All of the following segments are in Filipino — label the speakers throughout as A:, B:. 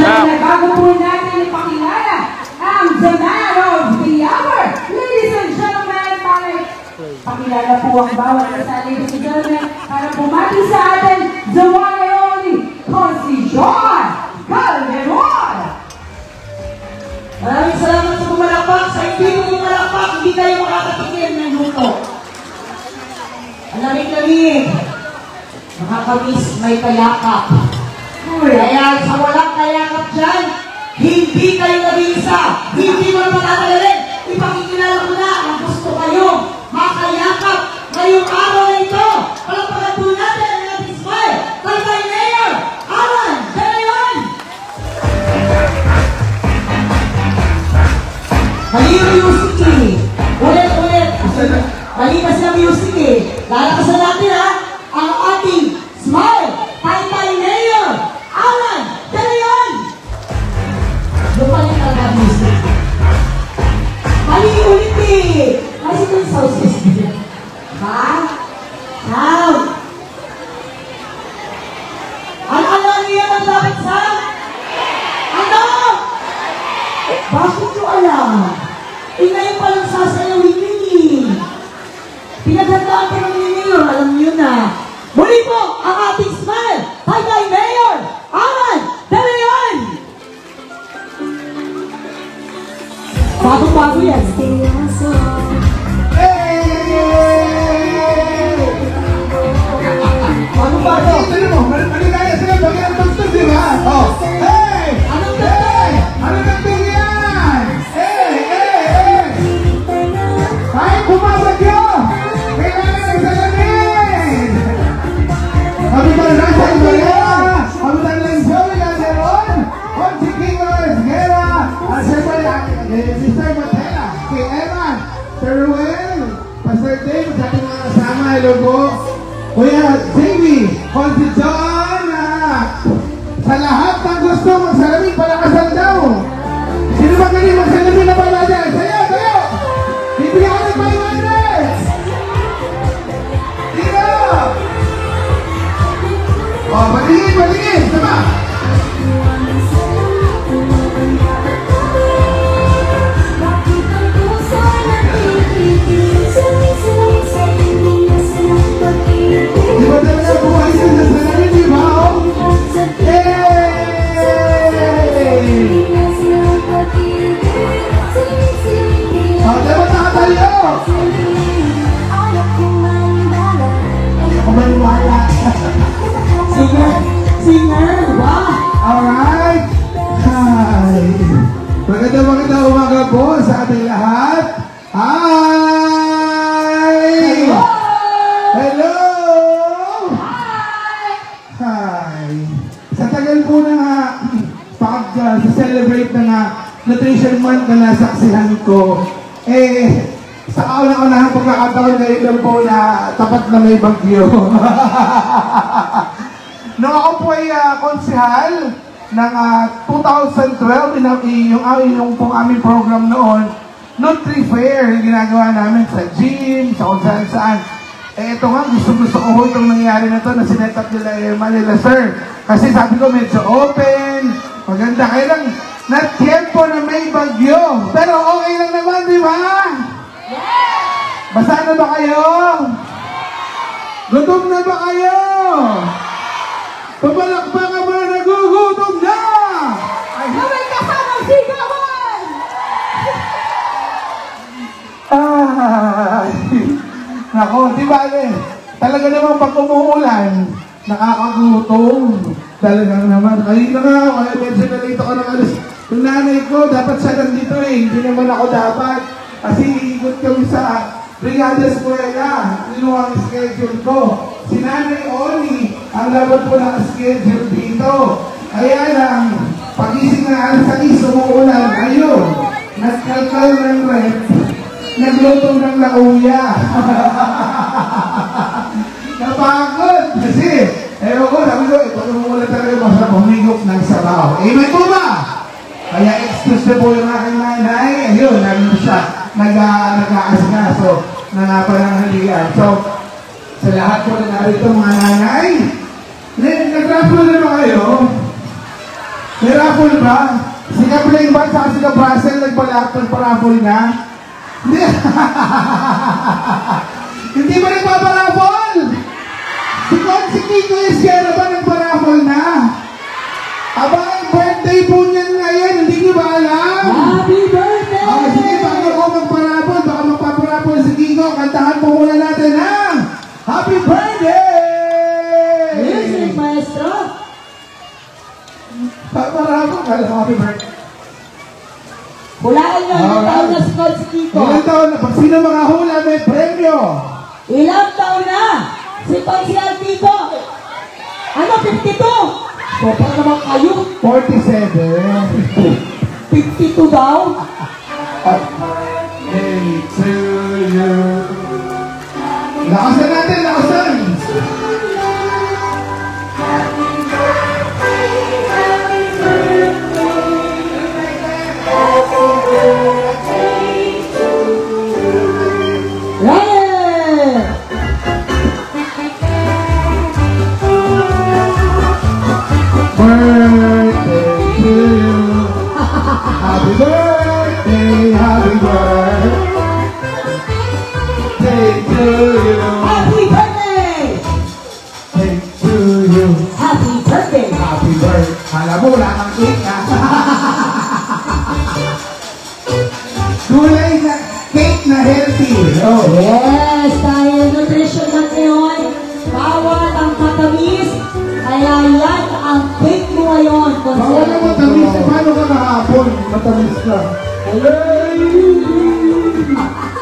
A: na bago po natin ipakilala ang the man of the hour. Ladies and gentlemen, pakilala po ang bawat isa, ladies and gentlemen, para pumati sa atin, the one and only, Consi John Calderon.
B: Maraming salamat sa pumalakpak. Sa hindi mo pumalakpak, hindi kayo makakatikim ng luto. Ang lamig-lamig. Nakakamiss, may kayakap. Kaya sa walang kayakap dyan, hindi kayo nag-iisa. Hindi mo naman nakalarin. Ipakikilala ko na ang gusto kayo makayakap ngayong araw na ito. Palagpagan po natin ang ating smile. Taytay Mayor Alan de Leon. Mali yung music eh. Ulit. Mali kasi ang music eh. Lalakasan natin ha. Ang ating smile. Taytay Mayor Alan de Leon. Lupalit talaga ang music. Mali ulit eh. Kasi ito yung sound system. Ha? Sound. Ano niya ang dapat sound? Ano? Bakit nyo alam? Ngayon palang sasayawin yun eh. Pinaghandaan pa ng Mayor, alam nyo na. Muli po ang ating smile, Taytay Mayor Alan de Leon! Bago-bago yan. Bago-bago.
C: Maligaya sila, bagay ang doktor, di ba? Oh. Hey!
B: Anong doktor?
C: Ano doktor yan? Kahit pumasok yun! Kailangan ng salamin! Kapitan lang sa Ibarra! Kapitan lang sa Calderon! Consi King Esguera! At siyempre, Sister Matela! Kay Eman! Sir Ruel! Pastor Dave! Sa ating mga kasama, hello po! Kuya Jamie! Consi John! Sa lahat ng gusto magsalamin, palakasan daw! Sino ba galing magsalamin na pala dyan? Sayo! Bibigyan ko ng 500! Dito! Oh, patingin! Sama! Di ba talaga buhay sa salamin, di ba? Oh, dapat nakatayo! Kumaliwala!
B: Singer! Wow!
C: Alright! Hi! Maganda umaga po sa ating lahat! Hi! Hello! Hi! Sa tagal po na nga pag-celebrate na nga Nutrition Month na nasaksihan ko, sa kaunang-unahang pagkakataon ngayon lang po na tapat na may bagyo. Nung ako po ay konsehal ng 2012, yung pong aming program noon, Nutri-Fair, yung ginagawa namin sa gym, sa kung saan. Ito nga, gusto ko itong nangyari na ito na sinetap nila sir. Kasi sabi ko medyo open, maganda. Kaya lang, na tiempo na may bagyo. Pero okay lang naman, di ba? Yes! Basa na ba kayo? Gutom na ba kayo? Pabalakpakan ba nagugutom na?
A: Ay, may kasamang sigawan!
C: Nako, di ba talaga naman pag umuulan, nakakagutom. Talagang naman. Kanina nga, medyo nalito ka ng alas. Yung nanay ko, dapat siya nandito eh. Hindi naman ako dapat. Kasi iikot kami sa Brigada Escuela. Yun ang schedule ko. Si Nanay Oni, ang dapat po naka-schedule dito. Kaya lang, pag-ising na alas 6, umuulan. Ayun, nagkalkal ng rep. Nagluto ng lauya. Napagod. Kasi, ewan ko, sabi ko, ito umuulan talaga basta pumigok ng sabaw. Amen po ba? Kaya excuse na po yung aking nanay. Ayun, nandun siya. Nag-aasikaso na pananghalian. So, sa lahat po na narito mga nanay, nag-raffle na ba kayo? May raffle ba? Si Kapling ba at si Kabrasel nagpa-raffle na? Hindi. Hindi ba nagpa-raffle? Si Kiko Iskero ba nagpa-raffle na? Aba, ang birthday po niyan ngayon, hindi niyo ba alam?
B: Happy birthday!
C: Okay, sige, bago ako magpa-raffle, baka magpa-raffle si Kiko, kantahan po muna natin ang Happy Birthday!
B: Music, maestro!
C: Pa-raffle ka lang, Happy Birthday.
B: Hulaan nyo, ilang taon na si Kiko?
C: Ilang taon na? Pag sino mga hula, may premyo.
B: Ilang taon na? Si Pangsial Kiko? Ano, 52? So, pa naman kayo?
C: 47.
B: 52 daw?
C: Hey to you. Lakasan natin, lakasan.
B: Yeah!
C: Birthday to you. Happy birthday, happy birthday to you.
B: Happy birthday!
C: Hey to you.
B: Happy birthday!
C: Happy birthday. Alam mo, wala kang cake ha. Gulay na cake na healthy. Oh.
B: Yes, dahil nutrition na ngayon, bawal ang matamis, kaya yan ang cake mo ngayon.
C: Bawal na matamis. Paano ka kahapon? Matamis ka.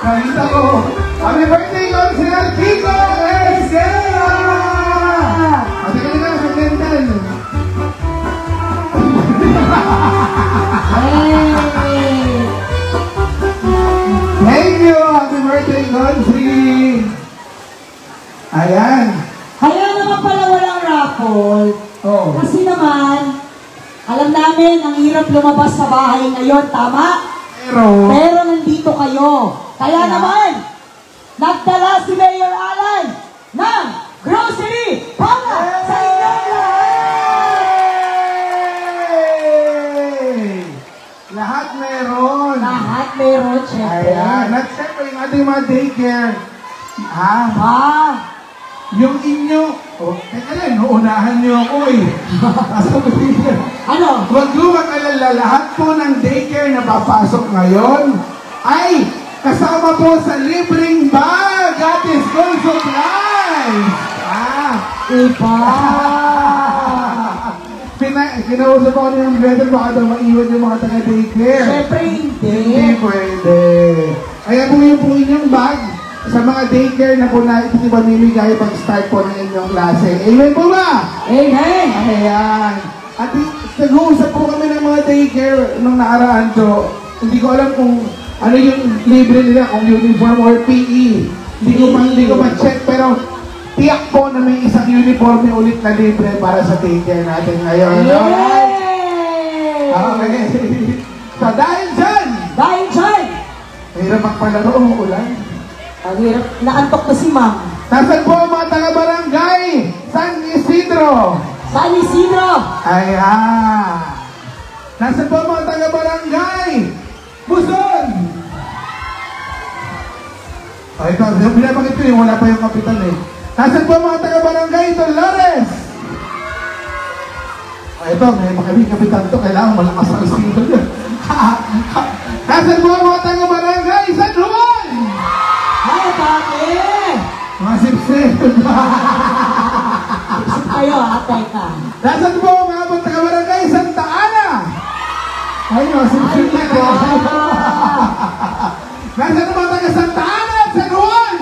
C: Nakita ko. Happy birthday, Consiel Kiko Esquera! Ate ka na sa dental.
B: Hey!
C: Thank you! Happy birthday, Consi! Ayan.
B: Kaya naman pala walang raffle.
C: Oh.
B: Kasi naman, alam namin, ang hirap lumabas sa bahay ngayon, tama? Pero nandito kayo. Kaya naman, nagdala si Mayor Alan ng grocery para sa inyong
C: Hey! Lahat meron.
B: lahat. Meron, syempre.
C: Ayan. At syempre, yung ating mga daycare. Ha?
B: Ah,
C: Yung inyo. Oh, teka lang, uunahan niyo ako eh. Sasabihin niyo.
B: ano?
C: Huwag niyo mag-alala, lahat po ng daycare na papasok ngayon ay kasama po sa libreng bag at school supplies.
B: Iba.
C: Kinausap ako ng brother, baka daw maiwan yung mga taga-daycare.
B: Syempre hindi.
C: Hindi pwede. Kaya po yung inyong bag sa mga daycare na po na ito mamimigay pag-start po ng inyong klase. Amen po ba?
B: Amen.
C: Ayan. At nag-uusap po kami ng mga daycare nung nakaraan to. Hindi ko alam kung ano yung libre nila, kung uniform or PE. Hindi ko ma-check, pero tiyak po na may isang uniform ulit na libre para sa daycare natin ngayon. Alright?
B: Yay!
C: Okay. So dahil dyan,
B: Dahil dyan,
C: mahirap magpalaro, ulan.
B: ang hirap, naantok na si Ma'am.
C: Nasaan po ang mga taga-barangay? San Isidro?
B: San Isidro.
C: Ayan. Nasaan po ang mga taga-barangay? Buson! Oh, ito, binabangit ko yung wala pa yung kapitan eh. Nasaan po ang mga taga-barangay? Dolores! Oh, ito, may makaming kapitan to. Kailangan malakas ang single yun. Nasaan po ang mga taga-barangay? San Juan!
B: Hi, bakit?
C: Mga sip-sip.
B: Ayo, atay ka.
C: Nasaan po ang mga taga-barangay? Santa Ana! Ay, mga sip-sip na ko. Nasaan ang mga taga-Santa Ana at San Juan?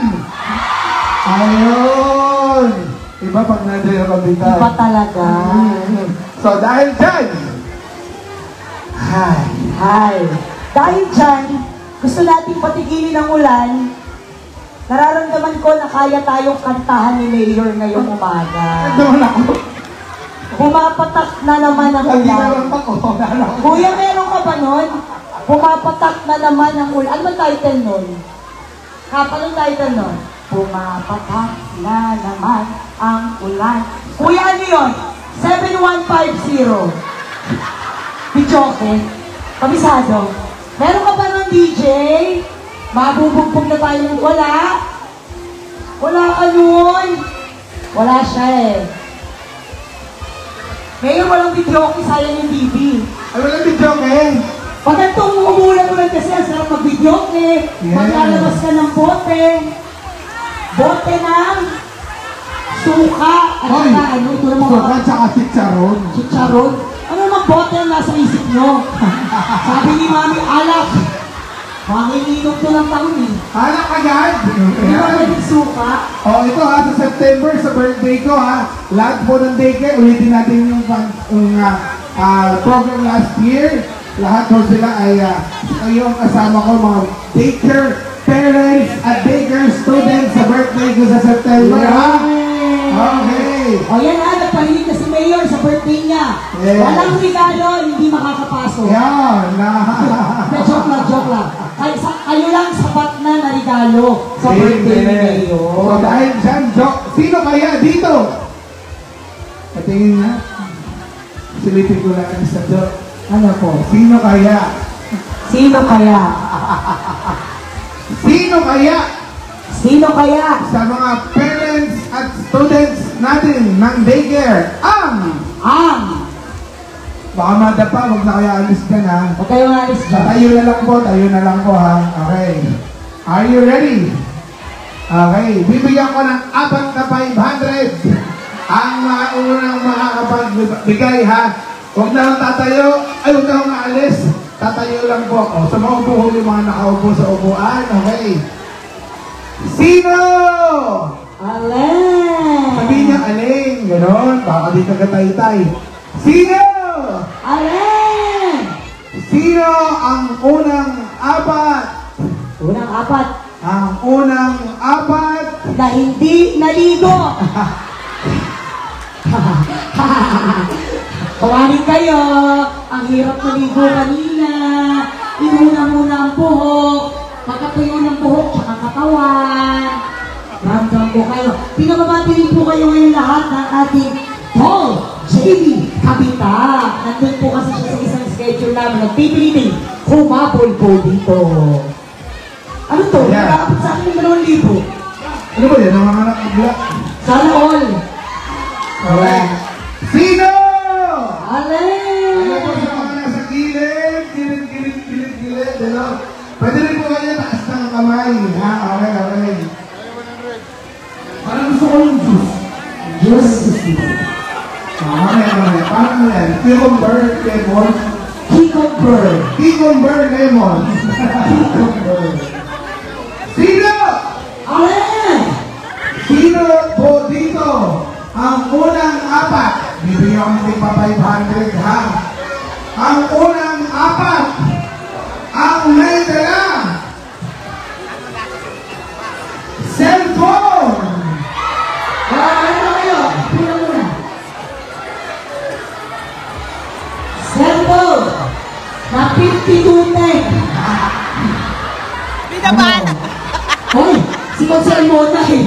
C: Ayun! Iba pag nandiyan yung kapitan.
B: Iba talaga.
C: So, dahil dyan, hi.
B: Hi. Dahil dyan, gusto nating patigilin ang ulan. Nararamdaman ko na kaya tayong kantahan ni Mayor ngayong umaga.
C: Doon ako.
B: Pumapatak na naman ang
C: Hindi
B: ulan.
C: naman ako.
B: Kuya, meron ka ba nun? Pumapatak na naman ang ulan. Ano ba title nun? Anong title nun? Pumapatak na naman ang ulan. Kuya, ano yun? 7150. Pichoke. Kabisado. Meron ka ba ng DJ? Mabubugpog na tayo ng wala. Wala ka nun. Wala siya eh. Ngayon walang videoke, sayang yung TV.
C: Ay, walang videoke.
B: Pag itong umulan mo lang kasi, ang sarap mag-videoke.
C: Yeah.
B: Maglalabas ka ng bote. Bote ng suka. At
C: Hoy,
B: saka ano, ito naman
C: suka tsaka chicharon.
B: chicharon. Ano naman bote ang nasa isip nyo? Sabi ni Mami, alak. Manginginom to ng taon eh.
C: Anak agad.
B: Hindi ba pwedeng suka?
C: Oh, ito ha, sa September, sa birthday ko ha, lahat po ng daycare, ulitin natin yung program last year. Lahat po sila ay yung kasama ko, mga daycare parents at daycare students sa birthday ko sa September ha. Okay.
B: O yan ha, nagpalinig na si Mayor sa birthday niya.
C: Yeah.
B: Walang regalo, hindi makakapasok.
C: Yan.
B: Joke lang. Kayo lang sapat na na regalo sa birthday ni Mayor.
C: So dahil dyan, sino kaya dito? Patingin nga. Silipin ko lang sa joke.
B: Ano po?
C: Sino kaya?
B: Sino kaya?
C: Sino kaya?
B: Sino kaya?
C: Sa mga parents at students natin ng daycare, baka madapa, huwag na kaya alis ka na.
B: Huwag kayong alis dyan.
C: Tayo na lang po ha. Okay. Are you ready? Okay. Bibigyan ko ng 4 na 500. Ang unang makakapagbigay ha. Huwag na lang tatayo. Ay, huwag na lang aalis. Tatayo lang po. O, sa mga upo, yung mga nakaupo sa upuan. Okay. Sino?
B: Alin!
C: Sabihin niya, aling. Ganon. Baka dito ka tay-tay. Sino?
B: Alin!
C: Sino ang unang 4?
B: Unang 4.
C: Ang unang 4.
B: Na hindi naligo. Kawanin kayo. Ang hirap naligo kanina. Inuna muna ang buhok. Pagkatuyo ng buhok, tsaka katawan. Ramdam ko kayo. Pinababati rin po kayo ngayon lahat ng ating Paul J.B. Kabita. Nandun po kasi siya sa isang schedule namin. Nagpipiliting humabol po dito. Ano to?
C: Yeah.
B: Nakakapit sa akin ng 2,000.
C: Ano ba yan? Ang mga nakagla?
B: Sana all.
C: Okay. Sino?
B: Alin!
C: Ano po sa mga nasa gilid? Gilid. Ano? Pwede rin po kayo taas ng kamay. Ha? Okay. Parang gusto ko yung juice. Okay. Parang mo yan. Cucumber, lemon. Cucumber, lemon. Sino?
B: Alin!
C: Sino po dito ang unang 4? Bibigyan ko natin pa 500 ha. Ang unang 4 ang may dala cellphone.
B: Ano na kayo? Pila muna. Cellphone na 5210.
D: Binaban!
B: Hoy! Si Consel Mona eh.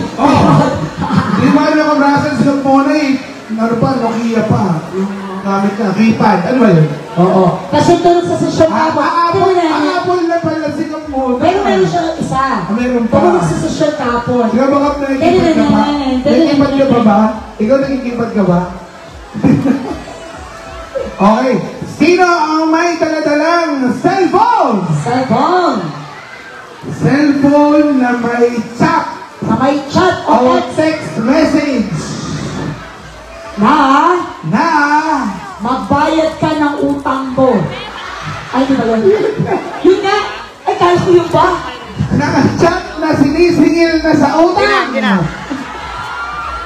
C: Di ba yung kabrasan sa cellphone eh? Ano pa? Nokia pa. Yung gamit na. Keypad. Ano ba yun?
B: Oo. Kasi doon sa session ako.
C: Apple na pala si Kapon.
B: Pero meron siya isa.
C: Meron pa.
B: Pero sa session kapon.
C: Ikaw baka nakikipad ka ba? Nakikipad ka ba ba? Ikaw nakikipad ka ba? Okay. Sino ang may daladalang cellphone?
B: Cellphone.
C: Cellphone na may chat
B: Sa may chat o
C: o
B: text
C: text message
B: na
C: na
B: magbayad ka ng utang mo. Ay, di ba yun? Yun nga. Ay, kahit ko yun ba?
C: naka-chat na sinisingil na sa utang.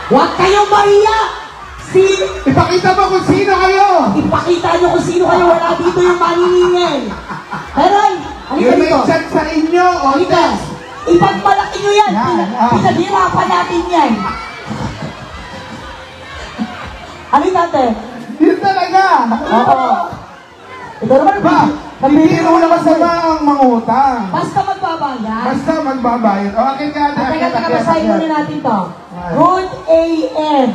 B: Huwag kayong mahiya!
C: Ipakita mo kung sino kayo.
B: Ipakita nyo kung sino kayo. Wala dito yung maniningil. Pero, halika
C: Yung may
B: dito.
C: chat sa inyo o
B: Halika.
C: text.
B: Ipagmalaki nyo yan.
C: Yan,
B: Pinaghirapan natin yan. Halika natin.
C: Yun talaga.
B: Oo. Ito naman
C: Ba, hindi mo naman sama ang mangutang.
B: Basta magbabayad.
C: Basta magbabayad. O, akin ka.
B: Teka, basahin muna natin to. Good AM.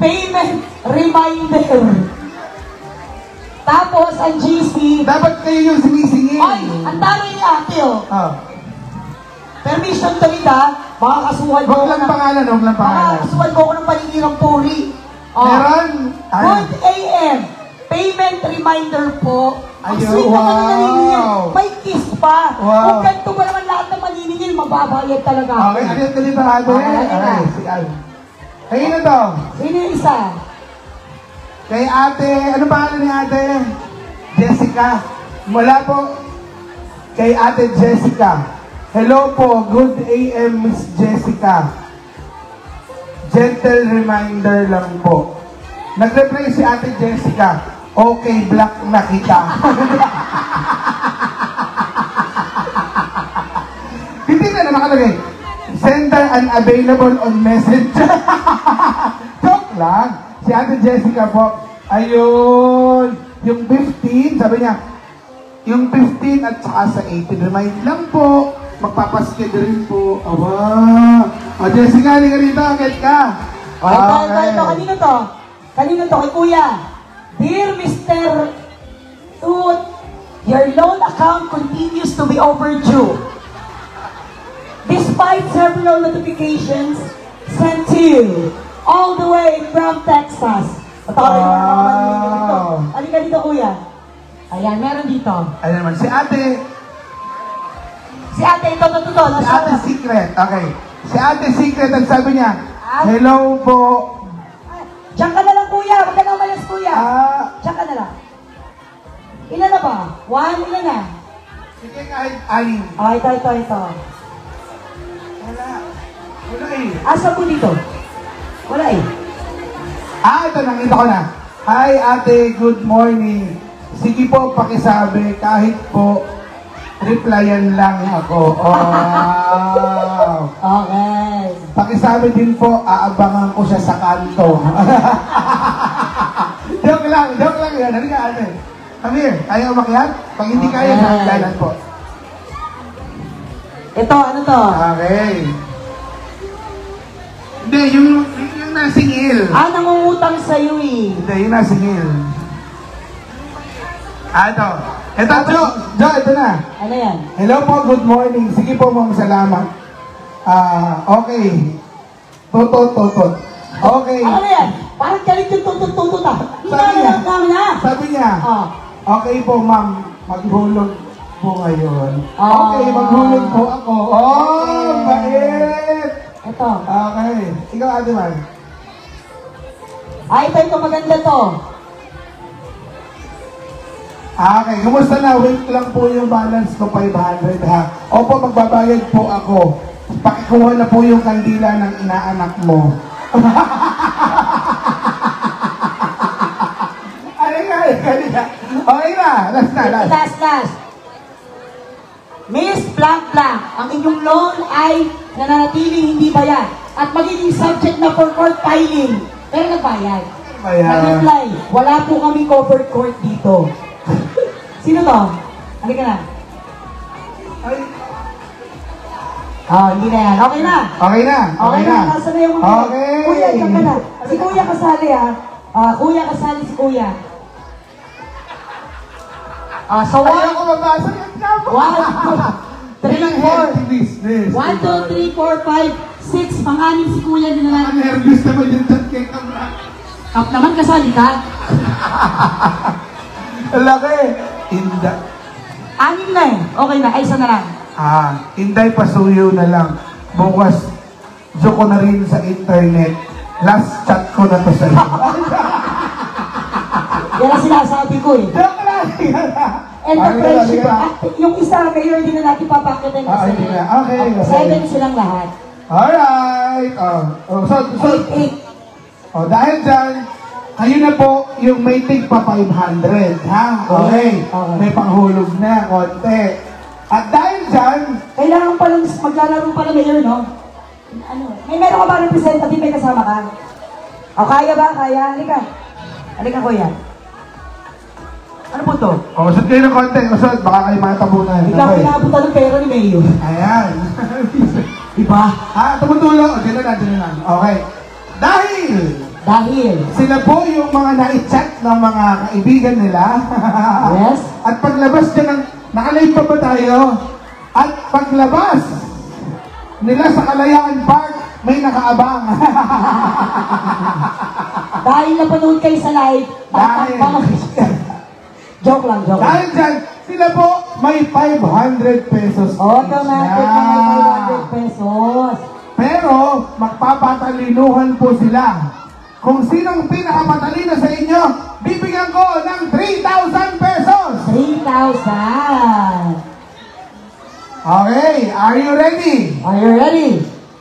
B: Payment reminder. Tapos, ang GC.
C: Dapat kayo yung sinisingil.
B: Ay, ang dami ni ate, oh.
C: Oh.
B: Permission to read, ha? Makakasuhan ko
C: Huwag lang pangalan, huwag lang pangalan.
B: Makakasuhan ko ako ng paninirang puri. Oh.
C: Meron?
B: Good AM. Payment reminder po. Ang
C: Ayun,
B: sweet naman na naniningil.
C: wow.
B: May kiss pa.
C: Wow.
B: Kung ganito ba naman lahat ng maniningil, mababayad talaga ako.
C: Okay, ano yung kalita ate?
B: Okay, ano na?
C: Okay, si Al. Kayo na to.
B: Sino yung isa?
C: Kay ate, ano pangalan ni ate? Jessica. Wala po. Kay ate Jessica. Hello po, good AM Miss Jessica. Gentle reminder lang po. Nag-reply si ate Jessica. Okay, black na kita. Hindi na nakalagay. Sender unavailable on messenger. Joke lang. Si ate Jessica po. Ayun. Yung 15, sabi niya, yung 15 at saka sa 18, remind lang po. Magpapasked rin po. Aba. O, Jessica, halika rito. Agad ka.
B: Ito. Kanino to? Kanino to? Kay Kuya. Dear Mr. Toot, your loan account continues to be overdue. Despite several notifications sent to you all the way from Texas.
C: Wow.
B: Halika dito, Kuya. Ayan, meron dito.
C: Ano naman, si ate
B: ito.
C: Si ate Secret. Okay. Si ate Secret, ang sabi niya, hello po.
B: Diyan ka na lang, Kuya. Huwag ka na umalis, Kuya. Diyan ka na lang. Ilan na ba? 1, ilan na?
C: Sige kahit anim.
B: Ito.
C: Wala eh.
B: Asa po dito? Wala eh.
C: Ito, nakita ko na. Hi ate, good morning. Sige po, pakisabi, kahit po, replyan lang ako. Oh.
B: Okay.
C: Pakisabi din po, aabangan ko siya sa kanto. joke lang yan. Halika ate. Come here, kaya umakyat? Pag hindi kaya, hangganan po.
B: Ito, ano to?
C: Okay. Hindi, yung nasingil.
B: Nangungutang sa'yo eh.
C: Hindi, yung nasingil. Ito. Ito, Jo, ito na.
B: Ano yan?
C: Hello po, good morning. Sige po, ma'am, salamat. Okay. Tutot. Okay.
B: Ano yan? Parang galit yung tutut-tutut ah.
C: Sabi niya, okay po, ma'am, maghulog po ngayon. Okay, maghulog po ako. Oh, bait!
B: Ito.
C: Okay. Ikaw, Ate Man.
B: Ito, maganda to.
C: Okay, kumusta na? Wait lang po yung balance ko, 500 ha. Opo, magbabayad po ako. Pakikuha na po yung kandila ng inaanak mo. Halika. Okay na, last na.
B: Last. Miss Blank, ang inyong loan ay nananatiling hindi bayad at magiging subject na for court filing. Pero nagbayad. Nag-reply, wala po kami covered court dito. Sino to? Halika na. Hindi na yan. Okay na.
C: Okay na.
B: Nasa na yung mga...
C: Okay.
B: Kuya, diyan ka na. Si Kuya kasali ha. Kuya kasali si Kuya. So,
C: Ayaw ko mabasa yung kamo.
B: 1, 2, 3, 4.
C: Business.
B: 1, 2, 3, 4, 5, 6. Pang-anim si Kuya din na
C: Ang nervous naman yung chat kay Kamra.
B: Up naman kasali ka.
C: Laki. Inda.
B: 6 na eh. Okay na. Ay, isa na lang.
C: Inday pasuyo na lang. Bukas, jo ko na rin sa internet. Last chat ko na to sa'yo.
B: Yan ang sinasabi ko eh.
C: Joke lang.
B: And the friendship. Yung isa, kayo hindi na natin papakitin kasi.
C: Hindi na. Okay.
B: 7 silang lahat.
C: Alright. Dahil dyan, kayo na po yung may tig pa 500, ha? Okay. May panghulog na, konti. At dahil dyan,
B: Kailangan palang maglalaro pala mayor, no? May meron ka ba representative, may kasama ka? Kaya ba? Kaya? Halika, Kuya. Ano po to?
C: usod kayo ng konti. Usod, baka kayo matabunan.
B: Bigla pinabutan ng pera ni Mayor.
C: Ayan.
B: Diba?
C: Tumutulo. Dito na. Okay. Dahil
B: Dahil,
C: Sila po yung mga na-chat ng mga kaibigan nila.
B: yes,
C: At paglabas dyan ng... Nakalive pa ba tayo? At paglabas nila sa Kalayaan Park, may nakaabang.
B: dahil napanood kayo sa live, tatakbang. Joke lang, joke lang.
C: Dahil dyan, sila po may 500 pesos.
B: Automatic na may 500 pesos.
C: Pero, magpapatalinuhan po sila. Kung sinong pinakamatalino sa inyo, bibigyan ko ng 3,000 pesos.
B: 3,000.
C: Okay, are you ready?
B: Are you ready?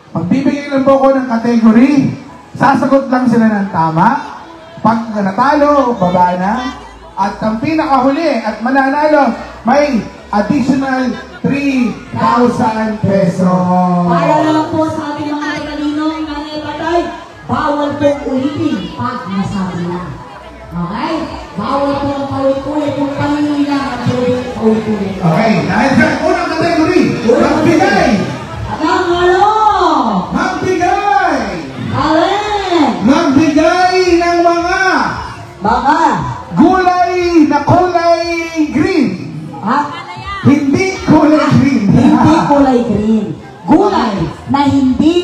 C: Magbibigay lang po ko ng category. Sasagot lang sila ng tama. Pag natalo, baba na. At ang pinakahuli at mananalo, may additional 3,000 pesos.
B: Para naman po sa ating mga katalino, nanay patay, bawal pong ulitin pag nasabi na. Okay? Bawal pong paulit-ulit kung kanino lang ang paulit-ulit.
C: Okay, dahil sa unang category, magbigay!
B: At ang ano?
C: Magbigay!
B: Alin?
C: Magbigay ng mga
B: Baka?
C: gulay na kulay green.
B: Ha?
C: Hindi kulay green.
B: Hindi kulay green. Gulay na hindi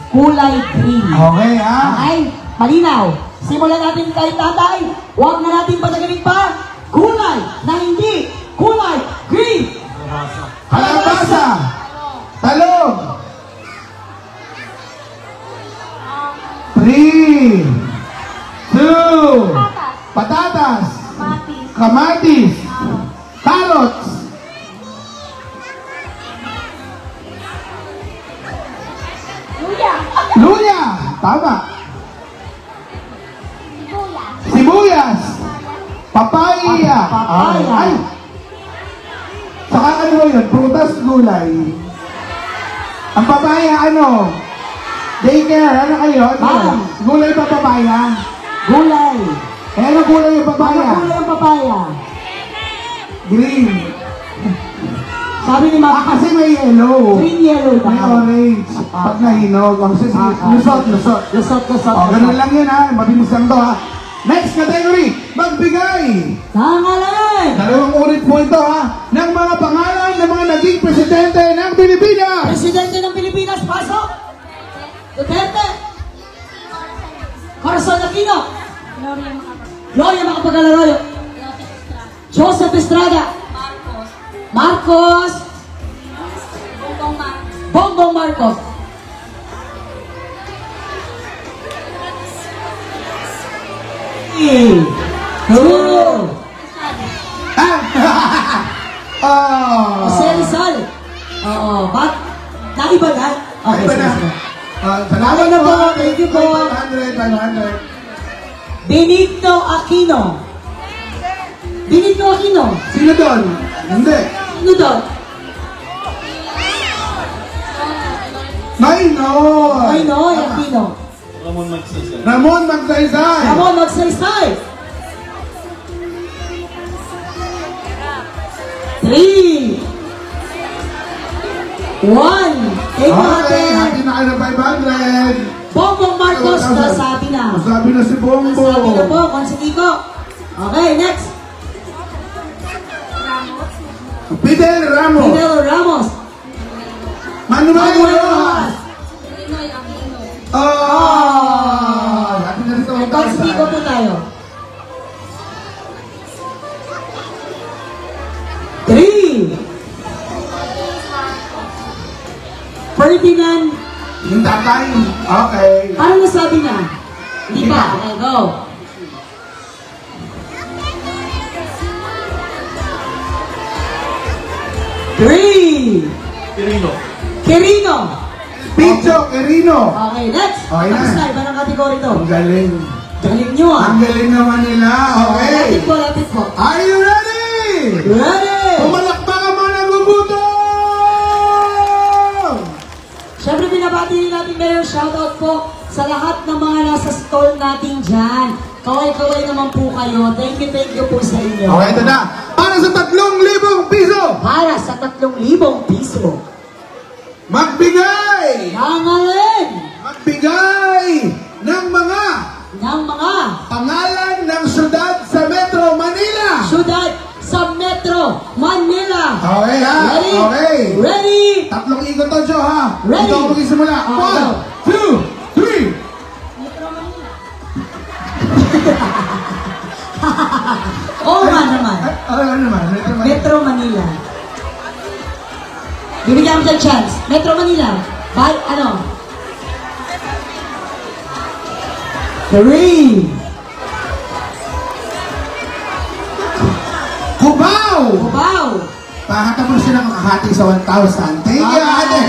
B: kulay green.
C: Okay, ha?
B: Okay? Malinaw. Simulan natin kay tatay. Huwag na natin patagalin pa. Gulay na hindi kulay green.
C: Kalabasa. Talong. 3, 2, patatas. Kamatis. Carrots. Luya. Tama. Sibuyas. Papaya.
B: Papaya.
C: Ay. Saka ano yun? Prutas, gulay. Ang papaya ano? Daycare. Ano kayo? Ano?
B: Ma'am.
C: Gulay pa papaya?
B: Gulay.
C: Eh, ano gulay yung
B: Ano
C: papaya?
B: gulay ang papaya?
C: Green.
B: Sabi ni Mama,
C: Kasi may yellow.
B: green yellow
C: May
B: daw.
C: orange. Pag nahinog. Lusot.
B: Lusot.
C: O, ganun lang yun ha. Mabilis lang to ha. Next category. Magbigay.
B: Tangalan!
C: Dalawang ulit po ito ha. Ng mga pangalan ng mga naging presidente ng Pilipinas.
B: Presidente ng Pilipinas, pasok! Duterte! Corazon Aquino! Gloria Macapagal-Arroyo! Joseph Estrada! Marcos! Bongbong Marcos! Oh! Jose Rizal! Oo, ba't? Naiba na? Okay,
C: Iba na.
B: sige.
C: Salamat
B: Okay na po.
C: po.
B: Thank you po.
C: 500.
B: Benito Aquino! Benito Aquino!
C: Sino doon? Hindi.
B: Ano doon?
C: Maynoy.
B: Ay no, Aquino.
C: Ramon Magsaysay.
B: Ramon Magsaysay! 3 1 Take
C: Okay,
B: natin!
C: hati na kayo ng 500.
B: Bongbong Marcos, nasabi na.
C: Nasabi na si Bongbong.
B: Nasabi na po, konsegiko. Okay, next.
C: Fidel Ramos.
B: Fidel Ramos.
C: Manuel Rojas.
B: Oh!
C: Hati na rin ito.
B: Konsegiko po tayo. 3 Ferdinand.
C: Yung tatay. Okay.
B: Ano nasabi na? Hindi pa. Okay, go. Three. Quirino.
C: Picho Quirino.
B: Okay, next.
C: Okay na.
B: Next na, iba ng kategory to.
C: Ang galing.
B: Galing nyo ah.
C: Ang galing naman nila. Okay.
B: Lapit po.
C: Are you ready?
B: Ready?
C: Pumalakpakan mo ng gugutom!
B: Siyempre, binabati rin natin ngayon. Shoutout po sa lahat ng mga nasa stall natin dyan. Kaway-kaway naman po kayo. Thank you po sa inyo.
C: Okay, ito na. Para sa 3,000 piso,
B: Para sa 3,000 piso.
C: magbigay!
B: Nangalin!
C: Magbigay ng mga
B: ng mga
C: Pangalan ng syudad sa Metro Manila.
B: syudad sa Metro Manila.
C: Okay ha?
B: Ready?
C: Okay.
B: Ready?
C: Tatlong ikot to, Jo ha?
B: Ready?
C: Ikaw magsisimula.
B: Okay.
C: 1, 2, 3.
B: Oo nga naman.
C: Ano naman? Metro Manila.
B: Metro Manila. Bibigyan mo siya chance. Metro Manila. By, ano? 3.
C: Cubao!
B: Cubao.
C: Pakatapos siya ng kakahati sa 1,000. Thank you,
B: Ah.
C: ate!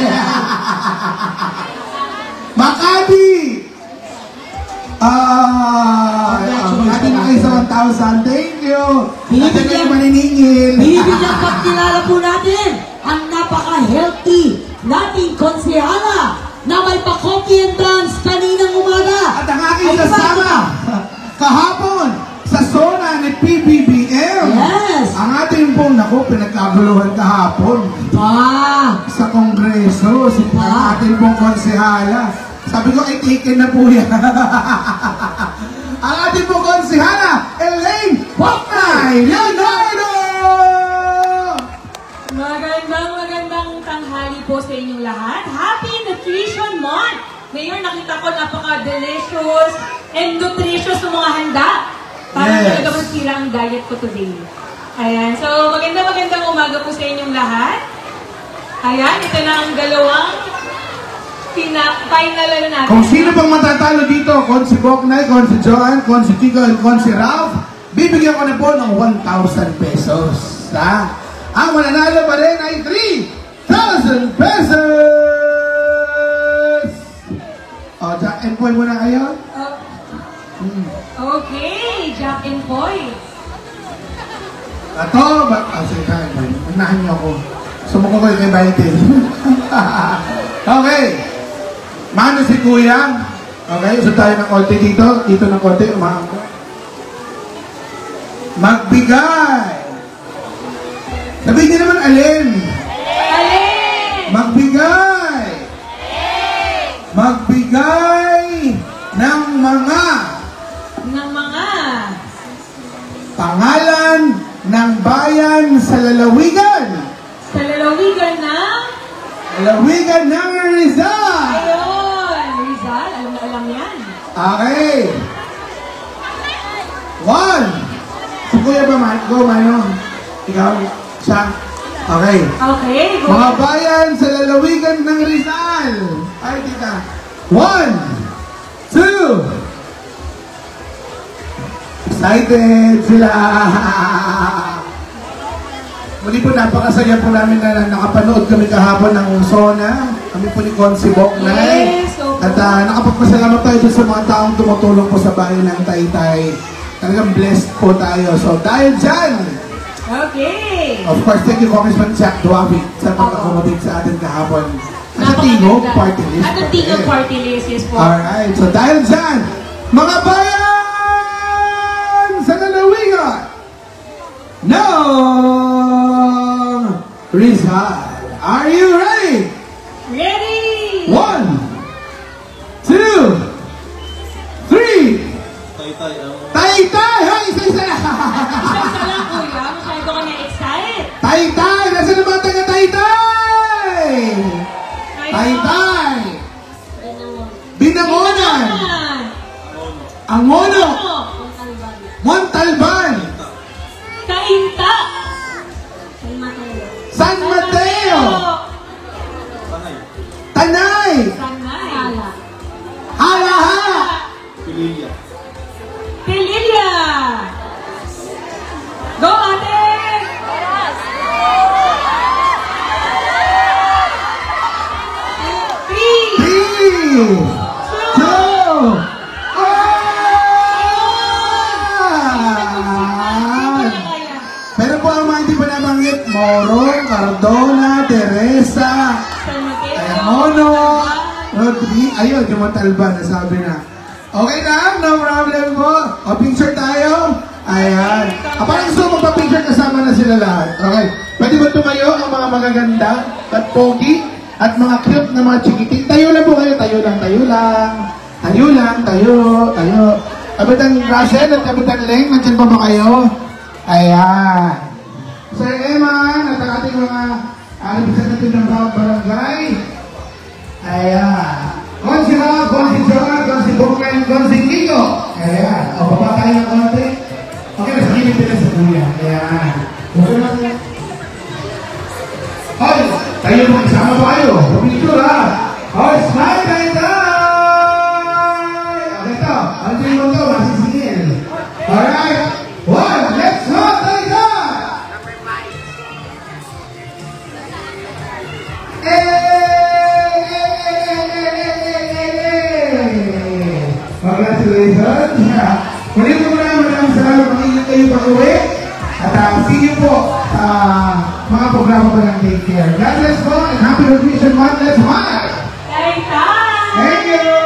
C: Makati! Makati na kayo sa 1,000. Thank you! Ate na yung maniningil.
B: Bibigyan pagkilala po natin ang napaka-healthy nating konsehala na may pa-coffee and dance kaninang umaga.
C: At ang aking
B: Ay,
C: kasama kahapon sa zona ni PBBM.
B: Yes.
C: Ang ating pong, naku, pinagkaguluhan kahapon sa Kongreso. Ang ating pong konsehala. Sabi ko, ay taken na po yan. Ang ating pong konsehala, Elaine Pocnay Leonardo!
D: Magandang tanghali po sa inyong lahat. Happy Nutrition Month! Ngayon nakita ko napaka-delicious and nutritious ng mga handa. Parang
C: Yes.
D: talaga masira ang diet ko today. Ayan. So, magandang umaga po sa inyong lahat. Ayan, ito na ang dalawang final natin.
C: Kung sino pang matatalo dito, kung si Pocnay, kung si Joanne, kung si Chico, kung si Ralph, bibigyan ko na po ng 1,000 pesos. Ha? Ang mananalo pa rin ay 3,000 pesos! O, Jack and Paul muna kayo.
D: Okay, Jack and Poy.
C: Ato, sige kain ba? Unahan niyo ako. Sumuko ko kay Biden. Okay. Mano si Kuya. Okay, so tayo ng konti dito. Dito ng konti, umahan ko. Magbigay. Sabihin niyo naman alin.
D: Alin!
C: Magbigay. Magbigay ng mga pangalan ng bayan sa lalawigan.
D: Sa lalawigan ng...
C: Lalawigan ng Rizal.
D: Ayun! Rizal, alam yan.
C: Okay. 1. Si Kuya ba, Go, Mano? Ikaw, siya. Okay.
D: Okay, go.
C: Mga bayan sa lalawigan ng Rizal. Ay, tita. 1, 2. Excited sila. Muli po, napakasaya po namin na nakapanood kami kahapon ng Sona. Kami po ni Consi Pocnay.
D: Yes, opo.
C: At nakapagpasalamat tayo dun sa mga taong tumutulong po sa bayan ng Taytay. Talagang blessed po tayo. So dahil dyan,
D: Okay.
C: of course, thank you Congressman Jack Duavi sa pag-accommodate sa atin kahapon. At sa Tingog Party List.
D: At ang Tingog Party List, yes po.
C: Alright, so dahil dyan, mga bayan sa lalawigan ng Rizal. Are you ready?
D: Ready!
C: 1, 2, 3. Taytay! Hoy, isa-isa na!
D: Isa lang kuya, masyado ka na-excite.
C: Taytay! Nasaan ang mga taga-Taytay? Taytay! Binangonan! Angono! Montalban!
D: Kainta!
C: San Mateo! Tanay!
D: Sanay!
C: Halaha!
D: Pililya! Go ate! Three!
C: 3, 2, Pero po ang mga hindi pa nabanggit, Morong, Cardona, Teresa,
D: San Mateo!
C: Ayanono, Rodri, ayun, yung Montalban, nasabi na. Okay na, no problem po. O, picture tayo. Ayan. Parang gusto mo magpa-picture kasama na sila lahat. Okay. Pwede ba tumayo ang mga magaganda at pogi at mga cute na mga chikiting? Tayo lang po kayo. Tayo lang, tayo lang. Tayo lang, tayo, tayo. Kapitan Russell at Kapitan Leng, nandiyan pa ba kayo? Ayan. Sir Eman at ang ating mga representative ng bawat barangay. Ayan. Konsi Rob, Konsi Joa, Konsi Bukman, Konsi Kiko. Ayan. O, baba tayo ng konti. Okay, nasa gilid nila sa kuya. Ayan. Okay na siya. Hoy, tayo mag-isama pa kayo. Pumicture ha. Hoy, smile tayo tayo. Okay to. Ano yung mo to? Masisingil. Alright. One, let's go tayo. Congratulations! Muli po maraming salamat mag-ingat kayo pag-uwi at see you po sa mga programa po ng Take Care. God bless po and happy nutrition month. Let's smile!
D: Anytime!
C: Thank you!